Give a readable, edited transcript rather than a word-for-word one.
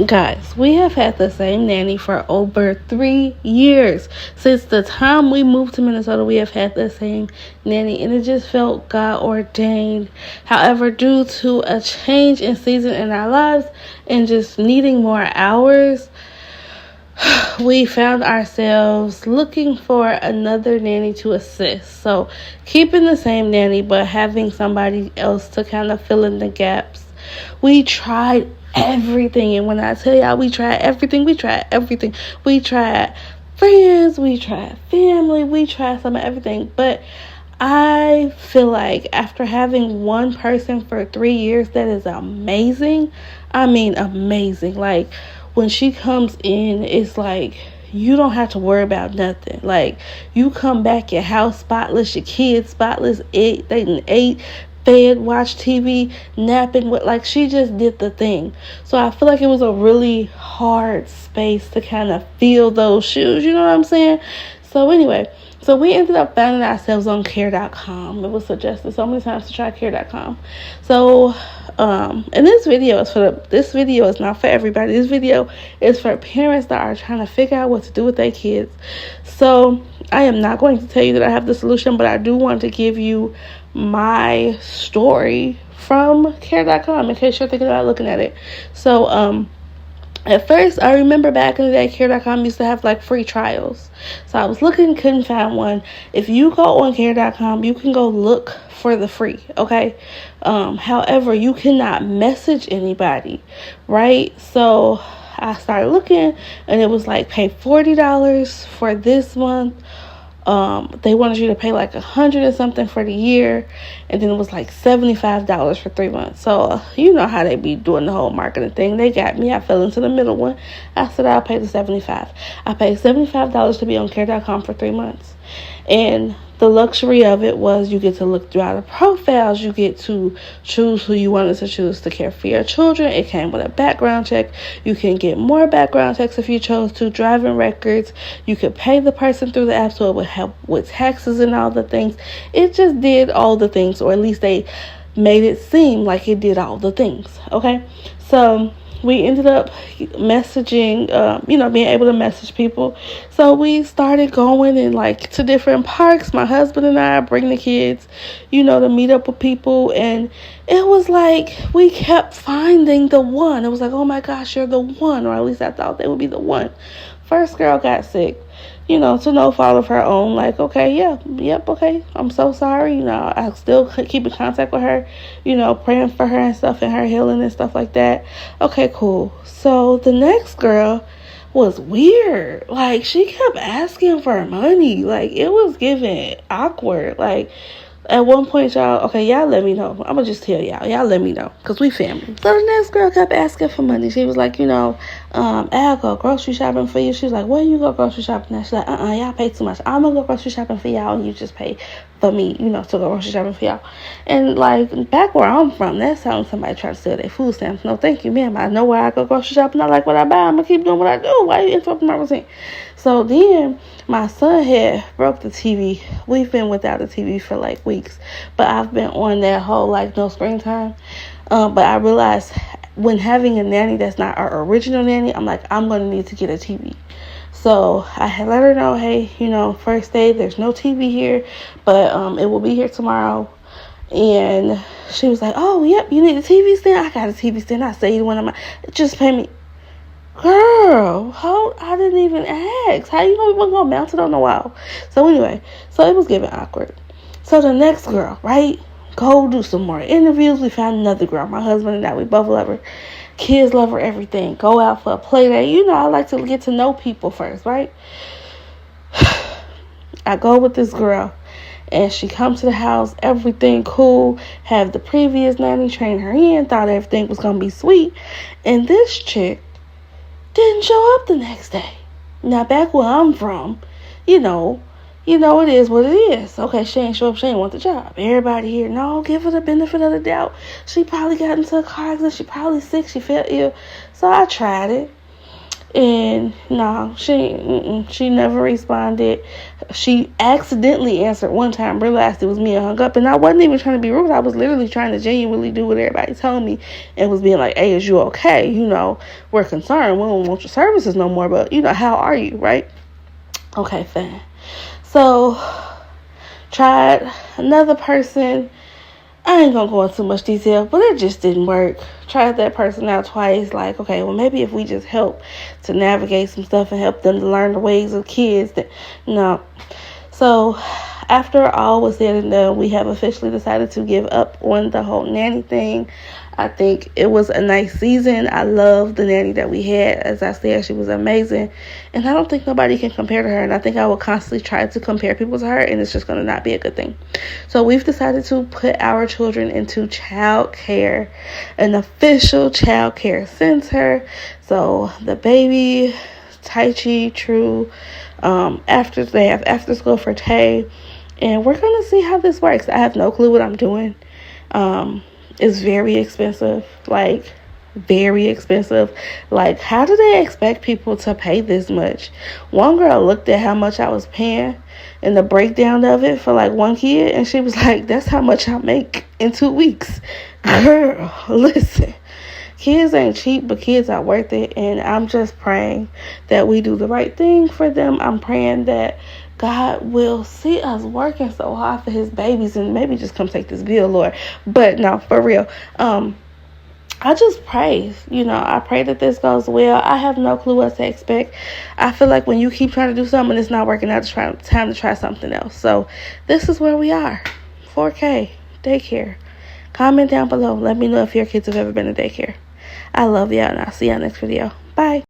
Guys, we have had the same nanny for over 3 years. Since the time we moved to Minnesota, we have had the same nanny, and it just felt God ordained. However, due to a change in season in our lives and just needing more hours, we found ourselves looking for another nanny to assist. So, keeping the same nanny, but having somebody else to kind of fill in the gaps. We tried everything, and when I tell y'all we tried everything. We tried friends, we tried family, we tried some of everything. But I feel like after having one person for 3 years, that is amazing. I mean, amazing. Like, when she comes in, it's like you don't have to worry about nothing. Like, you come back, your house spotless, your kids spotless, they done ate, fed, watched TV, napping. Like, she just did the thing. So I feel like it was a really hard space to kind of fill those shoes. You know what I'm saying? So anyway, so we ended up finding ourselves on care.com. It was suggested so many times to try care.com. So, and this video is not for everybody. This video is for parents that are trying to figure out what to do with their kids. So I am not going to tell you that I have the solution, but I do want to give you my story from care.com in case you're thinking about looking at it. So, at first, I remember back in the day, care.com used to have like free trials. So I was looking, couldn't find one. If you go on care.com, you can go look for the free, okay? However, you cannot message anybody, right? So I started looking, and it was like pay $40 for this month. They wanted you to pay like $100 and something for the year, and then it was like $75 for 3 months. So you know how they be doing the whole marketing thing. They got me. I fell into the middle one. I said I'll pay the $75. I paid $75 to be on care.com for 3 months, and the luxury of it was you get to look throughout the profiles. You get to choose who you wanted to choose to care for your children. It came with a background check. You can get more background checks if you chose to. Driving records. You could pay the person through the app, so it would help with taxes and all the things. It just did all the things, or at least they made it seem like it did all the things. Okay, so we ended up messaging, being able to message people. So we started going in like to different parks. My husband and I bring the kids, to meet up with people. And it was like we kept finding the one. It was like, oh my gosh, you're the one. Or at least I thought they would be the one. First girl got sick, to no fault of her own. Like, okay, okay, I'm so sorry. I still keep in contact with her, praying for her and stuff, and her healing and stuff like that. Okay, cool. So the next girl was weird. Like, she kept asking for money. Like, it was giving awkward. Like, at one point, y'all let me know. I'm gonna just tell y'all let me know, because we family. So the next girl kept asking for money. She was like, I'll go grocery shopping for you. She was like, where you go grocery shopping at? She's like, y'all pay too much. I'm gonna go grocery shopping for y'all, and you just pay for me, to go grocery shopping for y'all. And like, back where I'm from, that sounds like somebody trying to steal their food stamps. No, thank you, ma'am. I know where I go grocery shopping. I like what I buy. I'm gonna keep doing what I do. Why are you interrupting my routine? So then my son had broke the TV. We've been without the TV for like weeks, but I've been on that whole like no screen time. But I realized when having a nanny that's not our original nanny, I'm like, I'm going to need to get a TV. So I had let her know, hey, first day, there's no TV here, but it will be here tomorrow. And she was like, oh, yep, you need a TV stand? I got a TV stand. I saved one of my, just pay me. Girl, I didn't even ask. How you know we wasn't going to mount it on the wall? So anyway, so it was getting awkward. So the next girl, right? Go do some more interviews. We found another girl. My husband and I, we both love her. Kids love her, everything. Go out for a play day. I like to get to know people first, right? I go with this girl, and she comes to the house. Everything cool. Have the previous nanny train her in. Thought everything was going to be sweet. And this chick didn't show up the next day. Now, back where I'm from, it is what it is. Okay, she ain't show up. She ain't want the job. Everybody here, no, give her the benefit of the doubt. She probably got into a car accident. She probably sick. She felt ill. So I tried it. And no, she never responded. She accidentally answered one time, realized it was me, and hung up. And I wasn't even trying to be rude. I was literally trying to genuinely do what everybody told me, and was being like, hey, is you okay? You know, we're concerned. We don't want your services no more, but, you know, how are you, right? Okay, fine. So, tried another person. I ain't gonna go into too much detail, but it just didn't work. Tried that person out twice. Like, okay, well, maybe if we just help to navigate some stuff and help them to learn the ways of kids. No. So, after all was said and done, we have officially decided to give up on the whole nanny thing. I think it was a nice season. I love the nanny that we had. As I said, she was amazing. And I don't think nobody can compare to her. And I think I will constantly try to compare people to her. And it's just going to not be a good thing. So we've decided to put our children into child care. An official child care center. So the baby, Taichi, True, after they have after school for Tay. And we're going to see how this works. I have no clue what I'm doing. It's very expensive, like very expensive. Like, how do they expect people to pay this much? One girl looked at how much I was paying and the breakdown of it for like one kid, and she was like, that's how much I make in 2 weeks. Girl, listen, kids ain't cheap, but kids are worth it. And I'm just praying that we do the right thing for them. I'm praying that God will see us working so hard for his babies and maybe just come take this bill, Lord. But no, for real. I just pray, I pray that this goes well. I have no clue what to expect. I feel like when you keep trying to do something and it's not working out, it's time to try something else. So this is where we are. 4K, daycare. Comment down below. Let me know if your kids have ever been to daycare. I love y'all, and I'll see y'all next video. Bye.